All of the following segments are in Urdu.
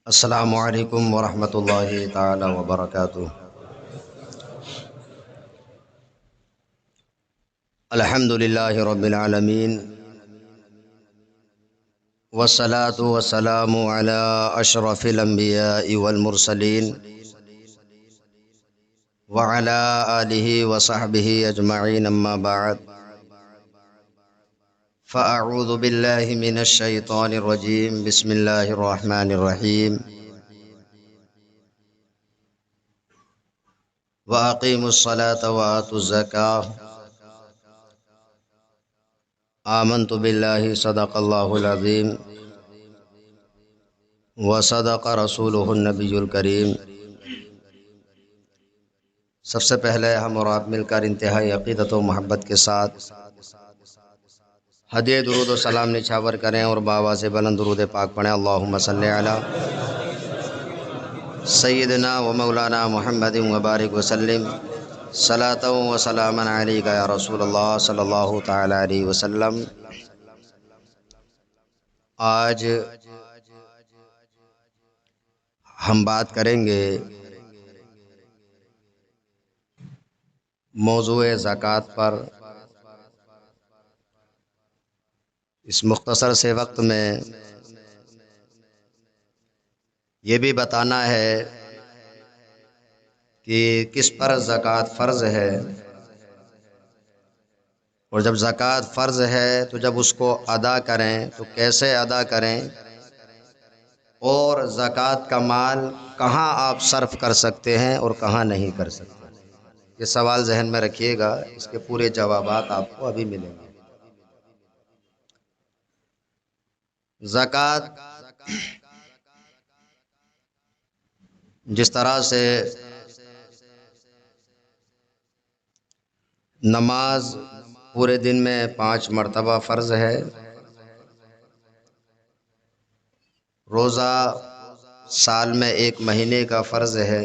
السلام علیکم ورحمۃ اللہ تعالی وبرکاتہ۔ الحمد للہ رب العالمین، والصلاة والسلام علی اشرف الانبیاء والمرسلین، وعلی آلہ وصحبہ اجمعین، اما بعد، فاعوذ باللہ من الشیطان الرجیم، بسم اللہ الرحمن الرحیم۔ وَأَقِيمُوا الصَّلَاةَ وَآتُوا الزَّكَاةَ آمنت باللہ صدق اللہ العظیم وصدق رسولہ النبی الکریم۔ سب سے پہلے ہم اور آپ مل کر انتہائی عقیدت و محبت کے ساتھ ہدیہ درود و سلام نچھاور کریں اور بآواز بلند درود پاک پڑھیں۔ اللہم صلی علی سیدنا و مولانا محمد وبارک وسلم، صلاۃ و سلاما علیک یا رسول اللہ صلی اللہ تعالی علیہ وسلم۔ آج ہم بات کریں گے موضوع زکوٰۃ پر۔ اس مختصر سے وقت میں یہ بھی بتانا ہے کہ کس پر زکوٰۃ فرض ہے، اور جب زکوٰۃ فرض ہے تو جب اس کو ادا کریں تو کیسے ادا کریں، اور زکوٰۃ کا مال کہاں آپ صرف کر سکتے ہیں اور کہاں نہیں کر سکتے۔ یہ سوال ذہن میں رکھیے گا، اس کے پورے جوابات آپ کو ابھی ملیں گے۔ زکوٰۃ جس طرح سے نماز پورے دن میں 5 مرتبہ فرض ہے، روزہ سال میں 1 مہینے کا فرض ہے،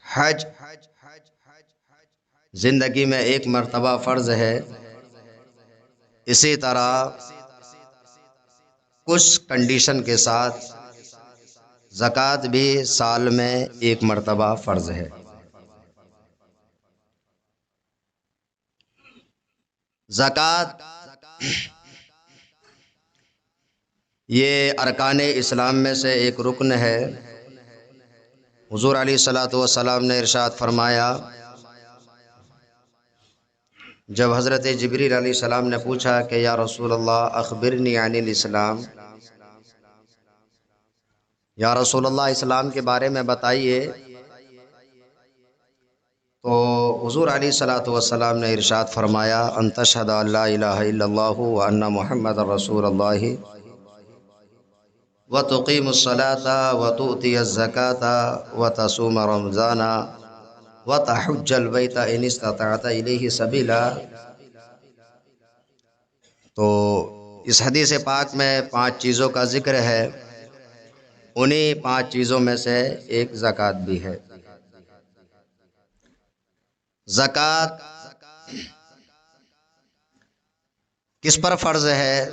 حج زندگی میں 1 مرتبہ فرض ہے، اسی طرح کچھ کنڈیشن کے ساتھ زکوٰۃ بھی سال میں 1 مرتبہ فرض ہے۔ زکوٰۃ یہ ارکان اسلام میں سے ایک رکن ہے۔ حضور علیہ الصلوۃ والسلام نے ارشاد فرمایا، جب حضرت جبریل علیہ السلام نے پوچھا کہ یا رسول اللہ اخبرنی عن الاسلام، یا رسول اللہ اسلام کے بارے میں بتائیے، تو حضور علیہ الصلوۃ والسلام نے ارشاد فرمایا، ان تشہد ان لا الہ الا اللہ وان محمد رسول اللہ وتقیم الصلاۃ وتؤتی الزکاۃ وتصوم رمضان وتحج البیت ان استطعت الیہ سبیلا۔ تو اس حدیث پاک میں 5 چیزوں کا ذکر ہے، انہی 5 چیزوں میں سے ایک زکوٰۃ بھی ہے۔ زکوٰۃ کس پر فرض ہے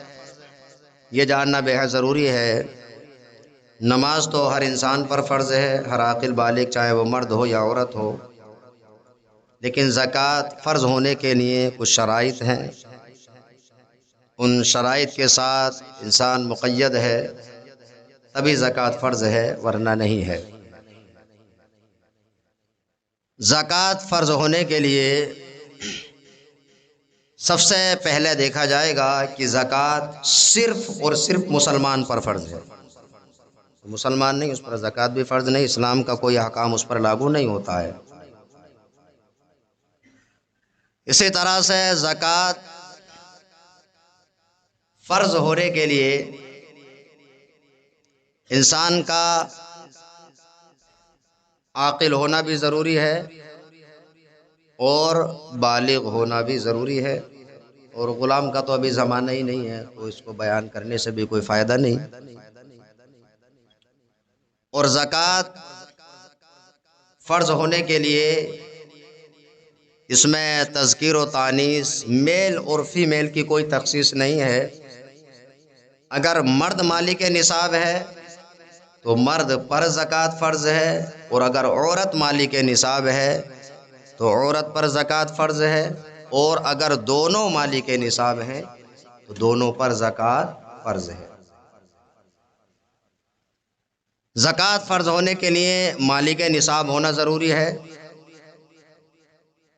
یہ جاننا بے حد ضروری ہے۔ نماز تو ہر انسان پر فرض ہے، ہر عاقل بالغ، چاہے وہ مرد ہو یا عورت ہو، لیکن زکوٰۃ فرض ہونے کے لیے کچھ شرائط ہیں، ان شرائط کے ساتھ انسان مقید ہے تبھی زکوٰۃ فرض ہے، ورنہ نہیں ہے۔ زکوٰۃ فرض ہونے کے لیے سب سے پہلے دیکھا جائے گا کہ زکوٰۃ صرف اور صرف مسلمان پر فرض ہے۔ مسلمان نہیں، اس پر زکوٰۃ بھی فرض نہیں، اسلام کا کوئی احکام اس پر لاگو نہیں ہوتا ہے۔ اسی طرح سے زکوٰۃ فرض ہونے کے لیے انسان کا عاقل ہونا بھی ضروری ہے اور بالغ ہونا بھی ضروری ہے، اور غلام کا تو ابھی زمانہ ہی نہیں ہے، تو اس کو بیان کرنے سے بھی کوئی فائدہ نہیں۔ اور زکوٰۃ فرض ہونے کے لیے اس میں تذکیر و تانیث، میل اور فیمیل کی کوئی تخصیص نہیں ہے، اگر مرد مالک نصاب ہے تو مرد پر زکوٰۃ فرض ہے، اور اگر عورت مالک نصاب ہے تو عورت پر زکوٰۃ فرض ہے، اور اگر دونوں مالک نصاب ہیں تو دونوں پر زکوٰۃ فرض ہے۔ زکوٰۃ فرض ہونے کے لیے مالک نصاب ہونا ضروری ہے۔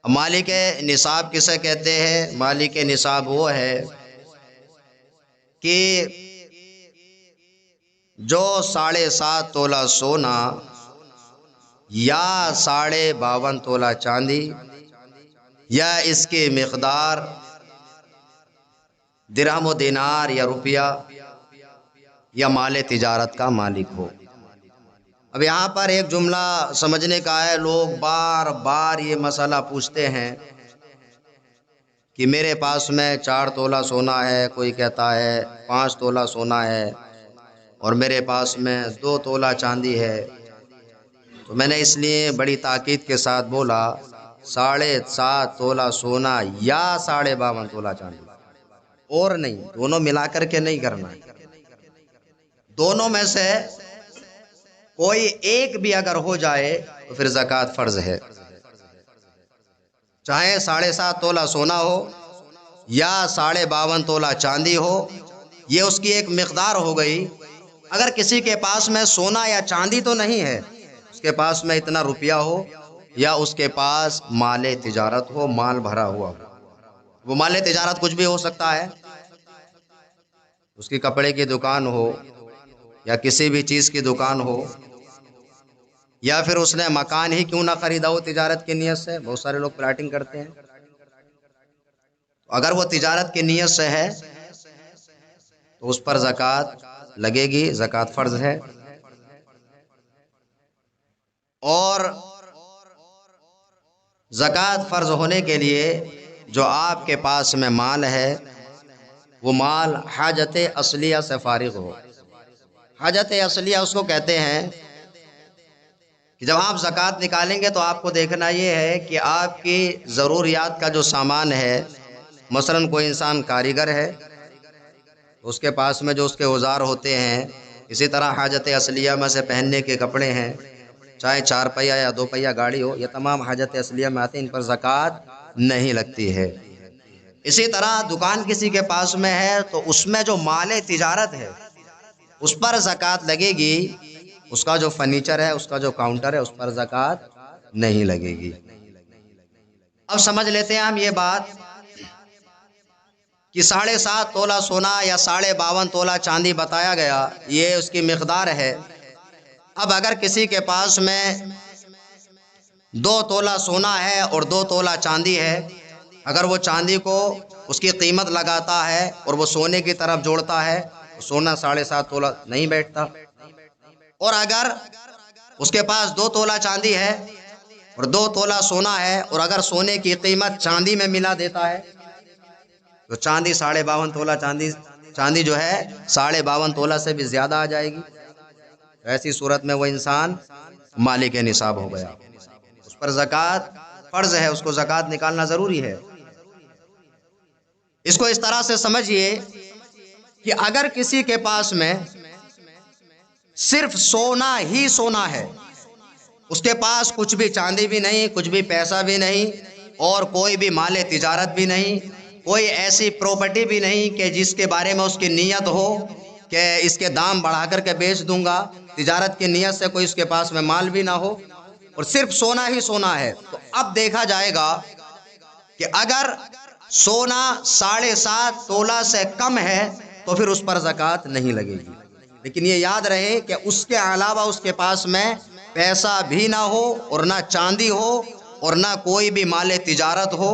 مالک نصاب کسے کہتے ہیں؟ مالک نصاب وہ ہے کہ جو 7.5 تولہ سونا یا 52.5 تولہ چاندی یا اس کی مقدار درہم و دینار یا روپیہ یا مال تجارت کا مالک ہو۔ اب یہاں پر ایک جملہ سمجھنے کا ہے، لوگ بار بار یہ مسئلہ پوچھتے ہیں کہ میرے پاس میں 4 تولہ سونا ہے، کوئی کہتا ہے 5 تولہ سونا ہے، اور میرے پاس میں 2 تولہ چاندی ہے۔ تو میں نے اس لیے بڑی تاکید کے ساتھ بولا 7.5 تولہ سونا یا 52.5 تولہ چاندی، اور نہیں، دونوں ملا کر کے نہیں کرنا، دونوں میں سے کوئی ایک بھی اگر ہو جائے تو پھر زکوٰۃ فرض ہے، چاہے 7.5 تولہ سونا ہو یا 52.5 تولہ چاندی ہو، یہ اس کی ایک مقدار ہو گئی۔ اگر کسی کے پاس میں سونا یا چاندی تو نہیں ہے، اس کے پاس میں اتنا روپیہ ہو یا اس کے پاس مال تجارت ہو، مال بھرا ہوا ہو، وہ مال تجارت کچھ بھی ہو سکتا ہے، اس کی کپڑے کی دکان ہو یا کسی بھی چیز کی دکان ہو، یا پھر اس نے مکان ہی کیوں نہ خریدا ہو تجارت کی نیت سے، بہت سارے لوگ پلاٹنگ کرتے ہیں، اگر وہ تجارت کی نیت سے ہے تو اس پر زکوٰۃ لگے گی، زکوٰۃ فرض ہے۔ اور زکوٰۃ فرض ہونے کے لیے جو آپ کے پاس میں مال ہے وہ مال حاجت اصلیہ سے فارغ ہو۔ حاجت اصلیہ اس کو کہتے ہیں کہ جب آپ زکوٰۃ نکالیں گے تو آپ کو دیکھنا یہ ہے کہ آپ کی ضروریات کا جو سامان ہے، مثلا کوئی انسان کاریگر ہے تو اس کے پاس میں جو اس کے اوزار ہوتے ہیں، اسی طرح حاجت اصلیہ میں سے پہننے کے کپڑے ہیں، چاہے 4 پہیہ یا 2 پہیہ گاڑی ہو، یہ تمام حاجت اصلیہ میں آتے ہیں، ان پر زکوٰۃ نہیں لگتی ہے۔ اسی طرح دکان کسی کے پاس میں ہے تو اس میں جو مال تجارت ہے اس پر زکوٰۃ لگے گی، اس کا جو فرنیچر ہے، اس کا جو کاؤنٹر ہے، اس پر زکوٰۃ نہیں لگے گی۔ اب سمجھ لیتے ہیں ہم یہ بات کہ 7.5 تولہ سونا یا 52.5 تولہ چاندی بتایا گیا، یہ اس کی مقدار ہے۔ اب اگر کسی کے پاس میں 2 تولہ سونا ہے اور 2 تولہ چاندی ہے، اگر وہ چاندی کو اس کی قیمت لگاتا ہے اور وہ سونے کی طرف جوڑتا ہے تو سونا 7.5 تولہ نہیں بیٹھتا، اور اگر اس کے پاس 2 تولہ چاندی ہے اور 2 تولہ سونا ہے، اور اگر سونے کی قیمت چاندی میں ملا دیتا ہے تو چاندی 52.5 تولہ چاندی جو ہے 52.5 تولہ سے بھی زیادہ آ جائے گی، ایسی صورت میں وہ انسان مالک نصاب ہو گیا، اس پر زکوٰۃ فرض ہے، اس کو زکوٰۃ نکالنا ضروری ہے۔ اس کو اس طرح سے سمجھیے کہ اگر کسی کے پاس میں صرف سونا ہی سونا ہے، اس کے پاس کچھ بھی چاندی بھی نہیں، کچھ بھی پیسہ بھی نہیں، اور کوئی بھی مال تجارت بھی نہیں، کوئی ایسی پراپرٹی بھی نہیں کہ جس کے بارے میں اس کی نیت ہو کہ اس کے دام بڑھا کر کے بیچ دوں گا، تجارت کی نیت سے کوئی اس کے پاس میں مال بھی نہ ہو، اور صرف سونا ہی سونا ہے، تو اب دیکھا جائے گا کہ اگر سونا 7.5 تولہ سے کم ہے تو پھر اس پر زکوٰۃ نہیں لگے گی، لیکن یہ یاد رہے کہ اس کے علاوہ اس کے پاس میں پیسہ بھی نہ ہو اور نہ چاندی ہو اور نہ کوئی بھی مال تجارت ہو،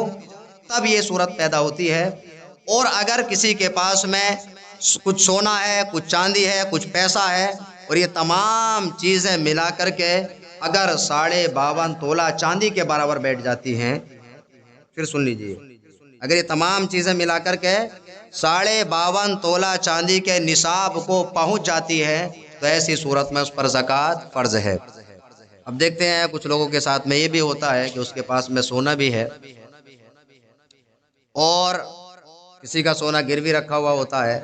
تب یہ صورت پیدا ہوتی ہے۔ اور اگر کسی کے پاس میں کچھ سونا ہے، کچھ چاندی ہے، کچھ پیسہ ہے، اور یہ تمام چیزیں ملا کر کے اگر 52.5 تولہ چاندی کے برابر بیٹھ جاتی ہیں، پھر سن لیجئے، اگر یہ تمام چیزیں ملا کر کے 52.5 تولہ چاندی کے نصاب کو پہنچ جاتی ہے تو ایسی صورت میں اس پر زکوٰۃ فرض ہے۔ اب دیکھتے ہیں کچھ لوگوں کے ساتھ میں یہ بھی ہوتا ہے کہ اس کے پاس میں سونا بھی ہے اور کسی کا سونا گروی رکھا ہوا ہوتا ہے،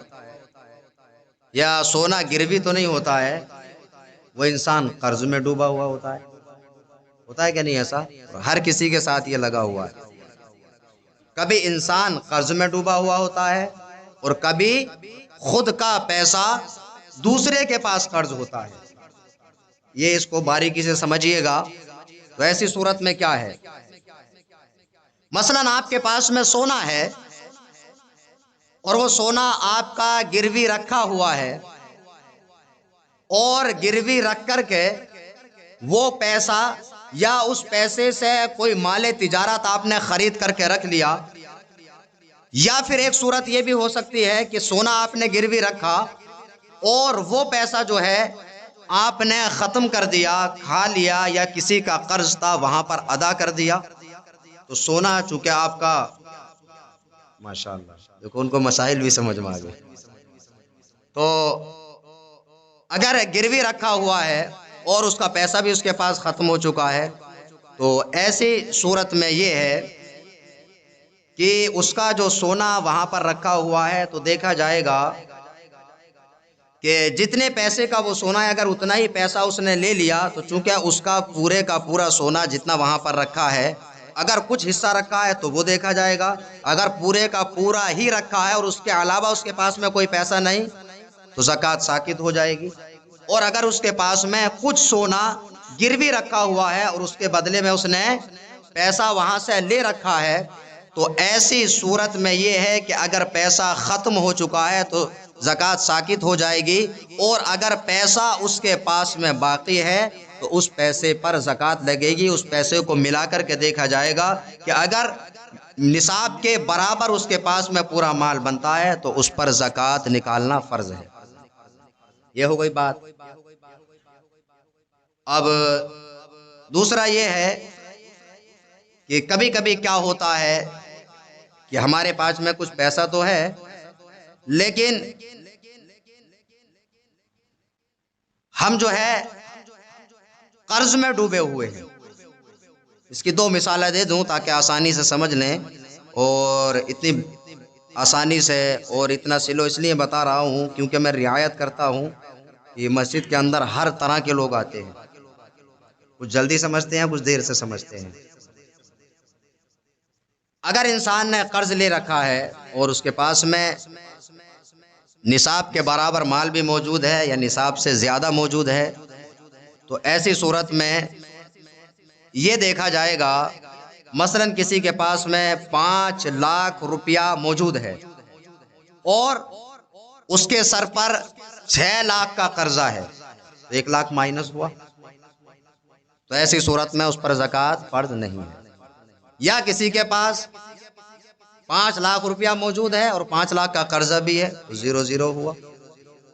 یا سونا گروی تو نہیں ہوتا ہے، وہ انسان قرض میں ڈوبا ہوا ہوتا ہے کہ نہیں ایسا؟ ہر کسی کے ساتھ یہ لگا ہوا ہے، کبھی انسان قرض میں ڈوبا ہوا ہوتا ہے اور کبھی خود کا پیسہ دوسرے کے پاس قرض ہوتا ہے۔ یہ اس کو باریکی سے سمجھیے گا۔ تو ایسی صورت میں کیا ہے، مثلا آپ کے پاس میں سونا ہے اور وہ سونا آپ کا گروی رکھا ہوا ہے، اور گروی رکھ کر کے وہ پیسہ یا اس پیسے سے کوئی مال تجارت آپ نے خرید کر کے رکھ لیا، یا پھر ایک صورت یہ بھی ہو سکتی ہے کہ سونا آپ نے گروی رکھا اور وہ پیسہ جو ہے آپ نے ختم کر دیا، کھا لیا، یا کسی کا قرض تھا وہاں پر ادا کر دیا۔ تو سونا چونکہ آپ کا، ماشاءاللہ دیکھو ان کو مسائل بھی سمجھ میں آ گئے، تو اگر گروی رکھا ہوا ہے اور اس کا پیسہ بھی اس کے پاس ختم ہو چکا ہے، تو ایسی صورت میں یہ ہے کہ اس کا جو سونا وہاں پر رکھا ہوا ہے تو دیکھا جائے گا کہ جتنے پیسے کا وہ سونا ہے، اگر اتنا ہی پیسہ اس نے لے لیا تو چونکہ اس کا پورے کا پورا سونا جتنا وہاں پر رکھا ہے، اگر کچھ حصہ رکھا ہے تو وہ دیکھا جائے گا، اگر پورے کا پورا ہی رکھا ہے اور اس کے علاوہ اس کے پاس میں کوئی پیسہ نہیں تو زکوٰۃ ساقط ہو جائے گی۔ اور اگر اس کے پاس میں کچھ سونا گروی رکھا ہوا ہے اور اس کے بدلے میں اس نے پیسہ وہاں سے لے رکھا ہے، تو ایسی صورت میں یہ ہے کہ اگر پیسہ ختم ہو چکا ہے تو زکوٰۃ ساقط ہو جائے گی، اور اگر پیسہ اس کے پاس میں باقی ہے تو اس پیسے پر زکوٰۃ لگے گی۔ اس پیسے کو ملا کر کے دیکھا جائے گا کہ اگر نصاب کے برابر اس کے پاس میں پورا مال بنتا ہے تو اس پر زکوٰۃ نکالنا فرض ہے۔ یہ ہو گئی بات۔ اب دوسرا یہ ہے کہ کبھی کبھی کیا ہوتا ہے کہ ہمارے پاس میں کچھ پیسہ تو ہے لیکن ہم جو ہے قرض میں ڈوبے ہوئے ہیں۔ اس کی دو مثالیں دے دوں تاکہ آسانی سے سمجھ لیں، اور اتنی آسانی سے اور اتنا سلو اس لیے بتا رہا ہوں کیونکہ میں رعایت کرتا ہوں کہ مسجد کے اندر ہر طرح کے لوگ آتے ہیں، کچھ جلدی سمجھتے ہیں، کچھ دیر سے سمجھتے ہیں۔ اگر انسان نے قرض لے رکھا ہے اور اس کے پاس میں نصاب کے برابر مال بھی موجود ہے یا نصاب سے زیادہ موجود ہے، تو ایسی صورت میں یہ دیکھا جائے گا، مثلا کسی کے پاس میں 5 لاکھ روپیہ موجود ہے اور اس کے سر پر 6 لاکھ کا قرضہ ہے، تو 1 لاکھ مائنس ہوا، تو ایسی صورت میں اس پر زکوٰۃ فرض نہیں ہے۔ یا کسی کے پاس 5 لاکھ روپیہ موجود ہے اور 5 لاکھ کا قرضہ بھی ہے، تو 0 ہوا،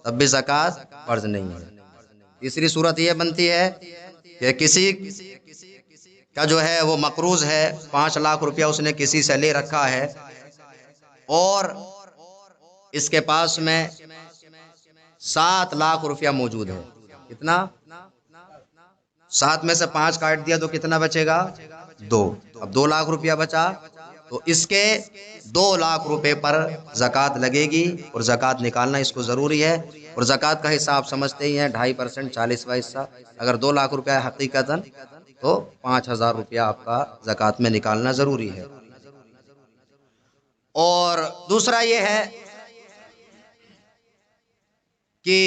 تب بھی زکوٰۃ فرض نہیں ہے۔ تیسری صورت یہ بنتی ہے کہ کسی کا جو ہے وہ مقروض ہے، 5 لاکھ روپیہ اس نے کسی سے لے رکھا ہے اور اس کے پاس میں 7 لاکھ روپیہ موجود ہے۔ کتنا؟ 7 میں سے 5 کاٹ دیا تو کتنا بچے گا؟ 2۔ اب 2 لاکھ روپیہ بچا تو اس کے 2 لاکھ روپے پر زکوٰۃ لگے گی، اور زکوٰۃ نکالنا اس کو ضروری ہے۔ اور زکوٰۃ کا حساب سمجھتے ہی ہیں، 2.5%، 40واں حصہ۔ اگر 2 لاکھ روپیہ حقیقتاً تو 5,000 روپیہ آپ کا زکوٰۃ میں نکالنا ضروری ہے۔ اور دوسرا یہ ہے کہ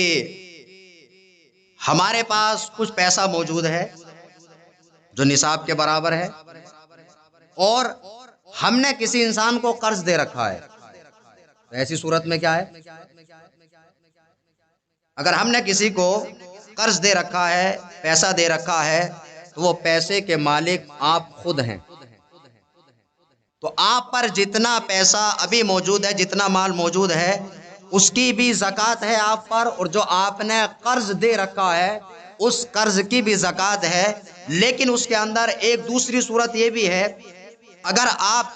ہمارے پاس کچھ پیسہ موجود ہے جو نصاب کے برابر ہے، اور ہم نے کسی انسان کو قرض دے رکھا ہے، تو ایسی صورت میں کیا ہے، اگر ہم نے کسی کو قرض دے رکھا ہے، پیسہ دے رکھا ہے، تو وہ پیسے کے مالک آپ خود ہیں، تو آپ پر جتنا پیسہ ابھی موجود ہے، جتنا مال موجود ہے، اس کی بھی زکوٰۃ ہے آپ پر، اور جو آپ نے قرض دے رکھا ہے اس قرض کی بھی زکوٰۃ ہے۔ لیکن اس کے اندر ایک دوسری صورت یہ بھی ہے، اگر آپ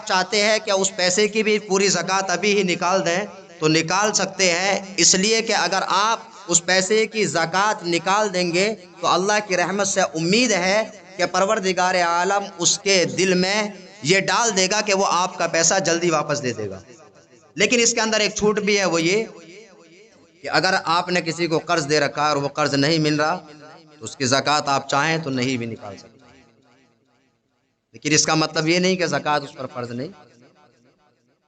چاہتے ہیں کہ اس پیسے کی بھی پوری زکوٰۃ ابھی ہی نکال دیں تو نکال سکتے ہیں، اس لیے کہ اگر آپ اس پیسے کی زکوٰۃ نکال دیں گے تو اللہ کی رحمت سے امید ہے کہ پروردگار عالم اس کے دل میں یہ ڈال دے گا کہ وہ آپ کا پیسہ جلدی واپس دے دے گا۔ لیکن اس کے اندر ایک چھوٹ بھی ہے، وہ یہ کہ اگر آپ نے کسی کو قرض دے رکھا ہے اور وہ قرض نہیں مل رہا تو اس کی زکوٰۃ آپ چاہیں تو نہیں بھی نکال سکتے، لیکن اس کا مطلب یہ نہیں کہ زکوٰۃ اس پر فرض نہیں۔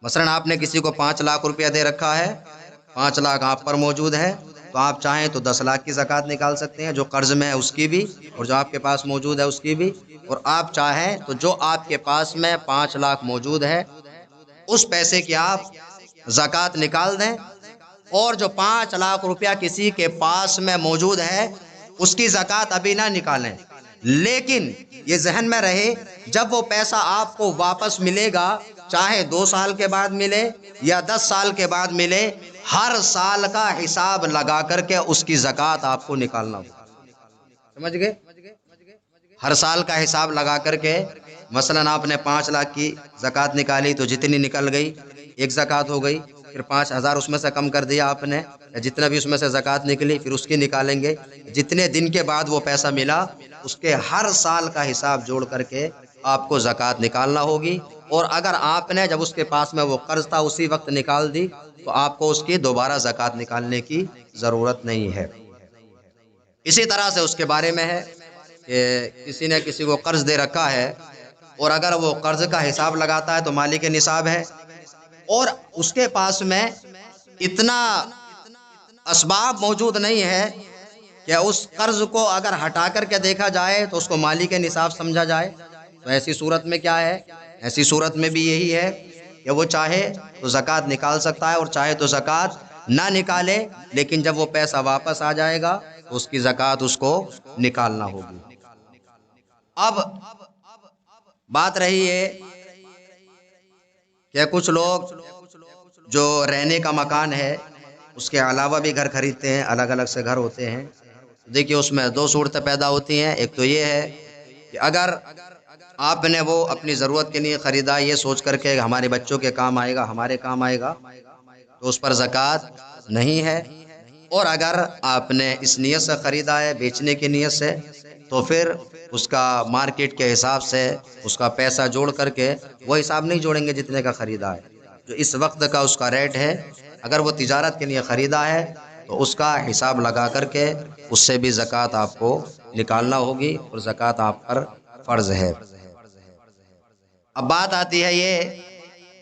مثلا آپ نے کسی کو 5 لاکھ روپیہ دے رکھا ہے، 5 لاکھ آپ پر موجود ہے، تو آپ چاہیں تو 10 لاکھ کی زکوٰۃ نکال سکتے ہیں، جو قرض میں ہے اس کی بھی اور جو آپ کے پاس موجود ہے اس کی بھی، اور آپ چاہیں تو جو آپ کے پاس میں 5 لاکھ موجود ہے اس پیسے کی آپ زکوٰۃ نکال دیں، اور جو 5 لاکھ روپیہ کسی کے پاس میں موجود ہے اس کی زکوٰۃ ابھی نہ نکالیں، لیکن یہ ذہن میں رہے جب وہ پیسہ آپ کو واپس ملے گا، چاہے 2 سال کے بعد ملے یا 10 سال کے بعد ملے، ہر سال کا حساب لگا کر کے اس کی زکوٰۃ آپ کو نکالنا ہوگا۔ سمجھ گئے؟ ہر سال کا حساب لگا کر کے، مثلا آپ نے 5 لاکھ کی زکوٰۃ نکالی تو جتنی نکل گئی ایک زکوٰۃ ہو گئی، پھر 5,000 اس میں سے کم کر دیا آپ نے، یا جتنا بھی اس میں سے زکوٰۃ نکلی پھر اس کی نکالیں گے، جتنے دن کے بعد وہ پیسہ ملا اس کے ہر سال کا حساب جوڑ کر کے آپ کو زکوٰۃ نکالنا ہوگی، اور اگر آپ نے جب اس کے پاس میں وہ قرض تھا اسی وقت نکال دی تو آپ کو اس کی دوبارہ زکوٰۃ نکالنے کی ضرورت نہیں ہے۔ اسی طرح سے اس کے بارے میں ہے کہ کسی نے کسی کو قرض دے رکھا ہے، اور اگر وہ قرض کا حساب لگاتا ہے تو مالک نصاب ہے، اور اس کے پاس میں اتنا اسباب موجود نہیں ہے کہ اس قرض کو اگر ہٹا کر کے دیکھا جائے تو اس کو مالک نصاب سمجھا جائے، تو ایسی صورت میں کیا ہے؟ ایسی صورت میں بھی یہی ہے کہ وہ چاہے تو زکوٰۃ نکال سکتا ہے اور چاہے تو زکوٰۃ نہ نکالے، لیکن جب وہ پیسہ واپس آ جائے گا تو اس کی زکوٰۃ اس کو نکالنا ہوگی۔ اب بات رہی ہے کہ کچھ لوگ جو رہنے کا مکان ہے اس کے علاوہ بھی گھر خریدتے ہیں، الگ الگ سے گھر ہوتے ہیں۔ دیکھیے اس میں دو صورتیں پیدا ہوتی ہیں، ایک تو یہ ہے کہ اگر آپ نے وہ اپنی ضرورت کے لیے خریدا یہ سوچ کر کے ہمارے بچوں کے کام آئے گا، ہمارے کام آئے گا، تو اس پر زکوٰۃ نہیں ہے، اور اگر آپ نے اس نیت سے خریدا ہے بیچنے کی نیت سے تو پھر اس کا مارکیٹ کے حساب سے اس کا پیسہ جوڑ کر کے وہ حساب نہیں جوڑیں گے جتنے کا خریدا ہے، جو اس وقت کا اس کا ریٹ ہے۔ اگر وہ تجارت کے لیے خریدا ہے تو اس کا حساب لگا کر کے اس سے بھی زکوٰۃ آپ کو نکالنا ہوگی، اور زکوٰۃ آپ پر فرض ہے۔ اب بات آتی ہے یہ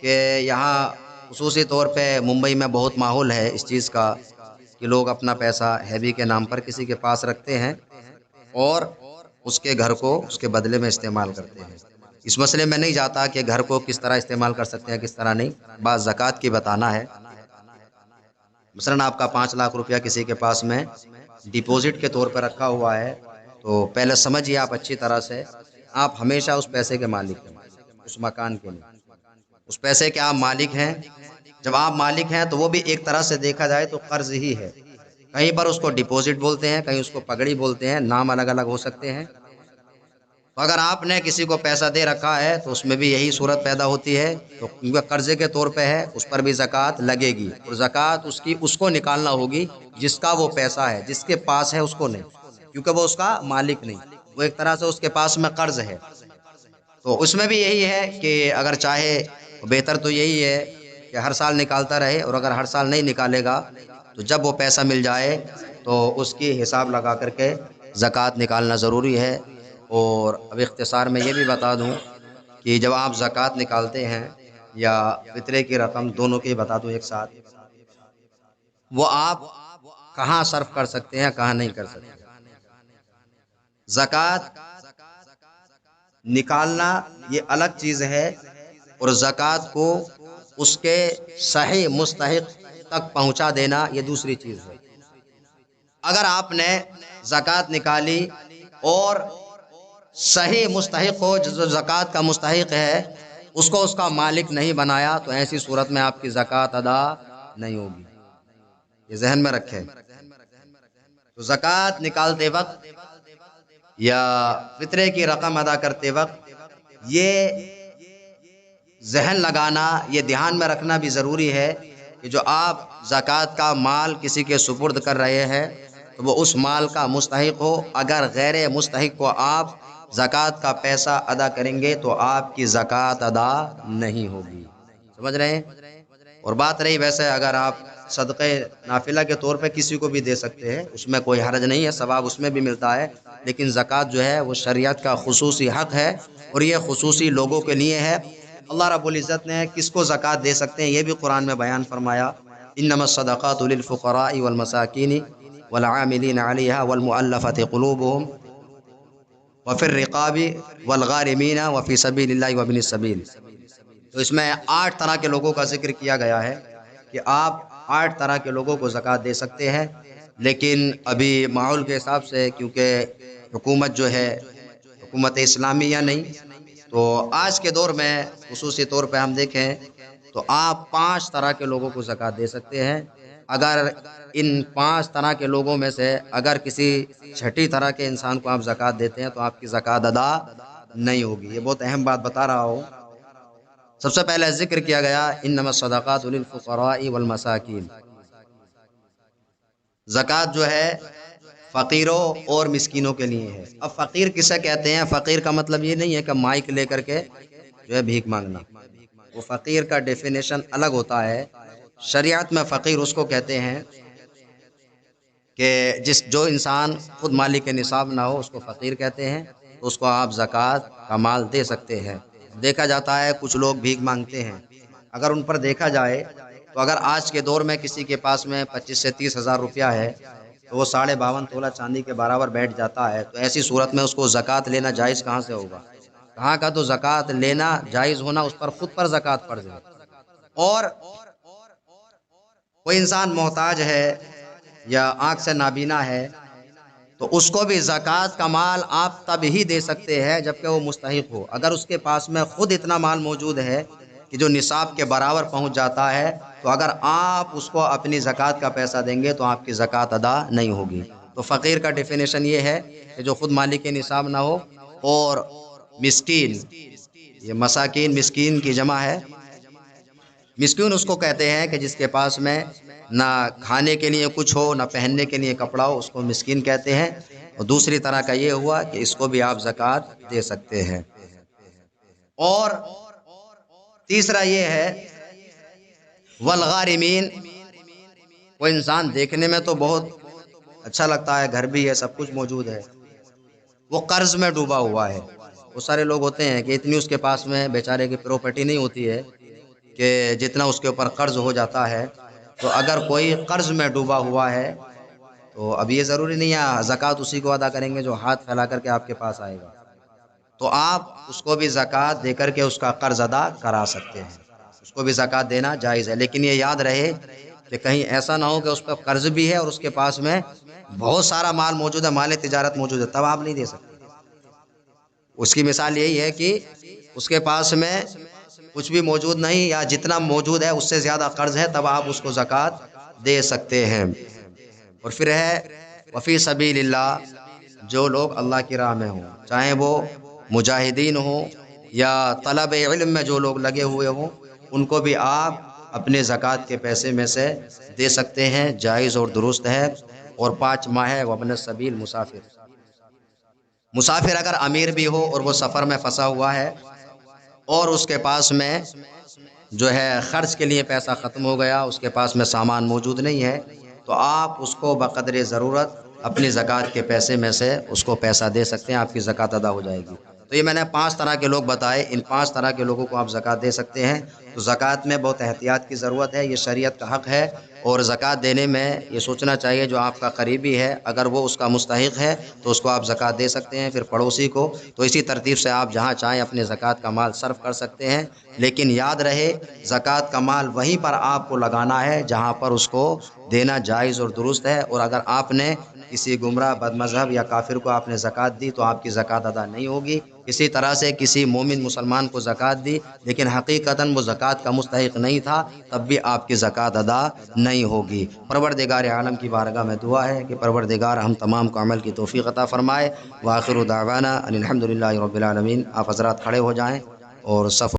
کہ یہاں خصوصی طور پہ ممبئی میں بہت ماحول ہے اس چیز کا کہ لوگ اپنا پیسہ ہیوی کے نام پر کسی کے پاس رکھتے ہیں اور اس کے گھر کو اس کے بدلے میں استعمال کرتے ہیں۔ اس مسئلے میں نہیں جاتا کہ گھر کو کس طرح استعمال کر سکتے ہیں کس طرح نہیں، بعض زکوٰۃ کی بتانا ہے۔ مثلا آپ کا 5 لاکھ روپیہ کسی کے پاس میں ڈپوزٹ کے طور پر رکھا ہوا ہے، تو پہلے سمجھیے آپ اچھی طرح سے، آپ ہمیشہ اس پیسے کے مالک ہیں، اس مکان کے نہیں، اس پیسے کے آپ مالک ہیں۔ جب آپ مالک ہیں تو وہ بھی ایک طرح سے دیکھا جائے تو قرض ہی ہے، کہیں پر اس کو ڈپوزٹ بولتے ہیں، کہیں اس کو پگڑی بولتے ہیں، نام الگ الگ ہو سکتے ہیں۔ تو اگر آپ نے کسی کو پیسہ دے رکھا ہے تو اس میں بھی یہی صورت پیدا ہوتی ہے، تو کیونکہ قرضے کے طور پہ ہے اس پر بھی زکوٰۃ لگے گی، اور زکوٰۃ اس کو نکالنا ہوگی جس کا وہ پیسہ ہے، جس کے پاس ہے اس کو نہیں، کیونکہ وہ اس کا مالک نہیں، وہ ایک طرح سے اس کے پاس میں قرض ہے۔ تو اس میں بھی یہی ہے کہ اگر چاہے بہتر تو یہی ہے کہ ہر سال نکالتا رہے، اور اگر ہر سال نہیں نکالے گا تو جب وہ پیسہ مل جائے تو اس کی حساب لگا کر کے زکوٰۃ نکالنا ضروری ہے۔ اور اب اختصار میں یہ بھی بتا دوں کہ جب آپ زکوٰۃ نکالتے ہیں یا فطرے کی رقم، دونوں کی بتا دوں ایک ساتھ، وہ آپ کہاں صرف کر سکتے ہیں کہاں نہیں کر سکتے۔ زکوٰۃ نکالنا یہ الگ چیز ہے، اور زکوٰۃ کو اس کے صحیح مستحق تک پہنچا دینا یہ دوسری چیز ہے۔ اگر آپ نے زکوٰۃ نکالی اور صحیح مستحق کو جو زکوٰۃ کا مستحق ہے اس کو اس کا مالک نہیں بنایا تو ایسی صورت میں آپ کی زکوٰۃ ادا نہیں ہوگی، یہ ذہن میں رکھیں۔ تو زکوٰۃ نکالتے وقت یا فطرے کی رقم ادا کرتے وقت یہ ذہن لگانا، یہ دھیان میں رکھنا بھی ضروری ہے کہ جو آپ زکوٰۃ کا مال کسی کے سپرد کر رہے ہیں تو وہ اس مال کا مستحق ہو، اگر غیر مستحق کو آپ زکوٰۃ کا پیسہ ادا کریں گے تو آپ کی زکوٰۃ ادا نہیں ہوگی، سمجھ رہے ہیں؟ اور بات رہی ویسے اگر آپ صدقے نافلہ کے طور پہ کسی کو بھی دے سکتے ہیں، اس میں کوئی حرج نہیں ہے، ثواب اس میں بھی ملتا ہے، لیکن زکوٰۃ جو ہے وہ شریعت کا خصوصی حق ہے اور یہ خصوصی لوگوں کے لیے ہے۔ اللہ رب العزت نے کس کو زکوٰۃ دے سکتے ہیں یہ بھی قرآن میں بیان فرمایا، انما الصدقات للفقراء والمساکین والعاملین علیہا والمؤلفۃ قلوبہم وفی الرقاب والغارمین وفی سبیل اللہ وابن السبیل۔ تو اس میں 8 طرح کے لوگوں کا ذکر کیا گیا ہے کہ آپ 8 طرح کے لوگوں کو زکوٰۃ دے سکتے ہیں، لیکن ابھی ماحول کے حساب سے کیونکہ حکومت جو ہے حکومت اسلامیہ نہیں، تو آج کے دور میں خصوصی طور پہ ہم دیکھیں تو آپ 5 طرح کے لوگوں کو زکوٰۃ دے سکتے ہیں۔ اگر ان 5 طرح کے لوگوں میں سے اگر کسی چھٹی طرح کے انسان کو آپ زکوٰۃ دیتے ہیں تو آپ کی زکوٰۃ ادا نہیں ہوگی۔ یہ بہت اہم بات بتا رہا ہوں۔ سب سے پہلے ذکر کیا گیا انما الصدقات للفقراء والمساکین، زکوٰۃ جو ہے فقیروں اور مسکینوں کے لیے ہے۔ اب فقیر کسے کہتے ہیں؟ فقیر کا مطلب یہ نہیں ہے کہ مائک لے کر کے جو ہے بھیک مانگنا، وہ فقیر کا ڈیفینیشن الگ ہوتا ہے۔ شریعت میں فقیر اس کو کہتے ہیں کہ جو انسان خود مالک نصاب نہ ہو اس کو فقیر کہتے ہیں، تو اس کو آپ زکوٰۃ کا مال دے سکتے ہیں۔ دیکھا جاتا ہے کچھ لوگ بھیک مانگتے ہیں، اگر ان پر دیکھا جائے تو اگر آج کے دور میں کسی کے پاس میں 25 سے 30 ہزار روپیہ ہے تو وہ 52.5 تولہ چاندی کے برابر بیٹھ جاتا ہے، تو ایسی صورت میں اس کو زکوٰۃ لینا جائز کہاں سے ہوگا؟ کہاں کا تو زکوٰۃ لینا جائز ہونا اس پر خود پر زکوٰۃ فرض ہے۔ اور کوئی انسان محتاج ہے یا آنکھ سے نابینا ہے تو اس کو بھی زکوٰۃ کا مال آپ تب ہی دے سکتے ہیں جبکہ وہ مستحق ہو۔ اگر اس کے پاس میں خود اتنا مال موجود ہے کہ جو نصاب کے برابر پہنچ جاتا ہے تو اگر آپ اس کو اپنی زکوٰۃ کا پیسہ دیں گے تو آپ کی زکوٰۃ ادا نہیں ہوگی۔ تو فقیر کا ڈیفینیشن یہ ہے کہ جو خود مالک نصاب نہ ہو، اور مسکین، یہ مساکین مسکین کی جمع ہے، مسکین اس کو کہتے ہیں کہ جس کے پاس میں نہ کھانے کے لیے کچھ ہو نہ پہننے کے لیے کپڑا ہو، اس کو مسکین کہتے ہیں۔ اور دوسری طرح کا یہ ہوا کہ اس کو بھی آپ زکوٰۃ دے سکتے ہیں۔ اور تیسرا یہ ہے والغارمین، وہ انسان دیکھنے میں تو بہت اچھا لگتا ہے، گھر بھی ہے، سب کچھ موجود ہے، وہ قرض میں ڈوبا ہوا ہے۔ وہ سارے لوگ ہوتے ہیں کہ اتنی اس کے پاس میں بیچارے کی پراپرٹی نہیں ہوتی ہے کہ جتنا اس کے اوپر قرض ہو جاتا ہے۔ تو اگر کوئی قرض میں ڈوبا ہوا ہے تو اب یہ ضروری نہیں ہے زکوٰۃ اسی کو ادا کریں گے جو ہاتھ پھیلا کر کے آپ کے پاس آئے گا، تو آپ اس کو بھی زکوٰۃ دے کر کے اس کا قرض ادا کرا سکتے ہیں، اس کو بھی زکوٰۃ دینا جائز ہے۔ لیکن یہ یاد رہے کہ کہیں ایسا نہ ہو کہ اس پہ قرض بھی ہے اور اس کے پاس میں بہت سارا مال موجود ہے، مال تجارت موجود ہے، تب آپ نہیں دے سکتے۔ اس کی مثال یہی ہے کہ اس کے پاس میں کچھ بھی موجود نہیں یا جتنا موجود ہے اس سے زیادہ قرض ہے، تب آپ اس کو زکوٰۃ دے سکتے ہیں۔ اور پھر ہے وفی سبیل اللہ، جو لوگ اللہ کی راہ میں ہوں، چاہے وہ مجاہدین ہوں یا طلب علم میں جو لوگ لگے ہوئے ہوں، ان کو بھی آپ اپنے زکوٰۃ کے پیسے میں سے دے سکتے ہیں، جائز اور درست ہے۔ اور 5واں ہے وابن السبیل، مسافر، مسافر اگر امیر بھی ہو اور وہ سفر میں پھنسا ہوا ہے اور اس کے پاس میں جو ہے خرچ کے لیے پیسہ ختم ہو گیا، اس کے پاس میں سامان موجود نہیں ہے، تو آپ اس کو بقدر ضرورت اپنی زکوٰۃ کے پیسے میں سے اس کو پیسہ دے سکتے ہیں، آپ کی زکوٰۃ ادا ہو جائے گی۔ تو یہ میں نے 5 طرح کے لوگ بتائے، ان 5 طرح کے لوگوں کو آپ زکوٰۃ دے سکتے ہیں۔ تو زکوٰۃ میں بہت احتیاط کی ضرورت ہے، یہ شریعت کا حق ہے، اور زکوٰۃ دینے میں یہ سوچنا چاہیے جو آپ کا قریبی ہے اگر وہ اس کا مستحق ہے تو اس کو آپ زکوٰۃ دے سکتے ہیں، پھر پڑوسی کو، تو اسی ترتیب سے آپ جہاں چاہیں اپنے زکوٰۃ کا مال صرف کر سکتے ہیں۔ لیکن یاد رہے زکوٰۃ کا مال وہیں پر آپ کو لگانا ہے جہاں پر اس کو دینا جائز اور درست ہے، اور اگر آپ نے کسی گمراہ بد مذہب یا کافر کو آپ نے زکوٰۃ دی تو آپ کی زکوٰۃ ادا نہیں ہوگی۔ اسی طرح سے کسی مومن مسلمان کو زکوٰۃ دی لیکن حقیقتاً وہ زکوٰۃ کا مستحق نہیں تھا، تب بھی آپ کی زکوٰۃ ادا نہیں ہوگی۔ پروردگار عالم کی بارگاہ میں دعا ہے کہ پروردگار ہم تمام کو عمل کی توفیق عطا فرمائے۔ وآخر دعوانا ان الحمد للہ رب العالمین۔ آپ حضرات کھڑے ہو جائیں اور صف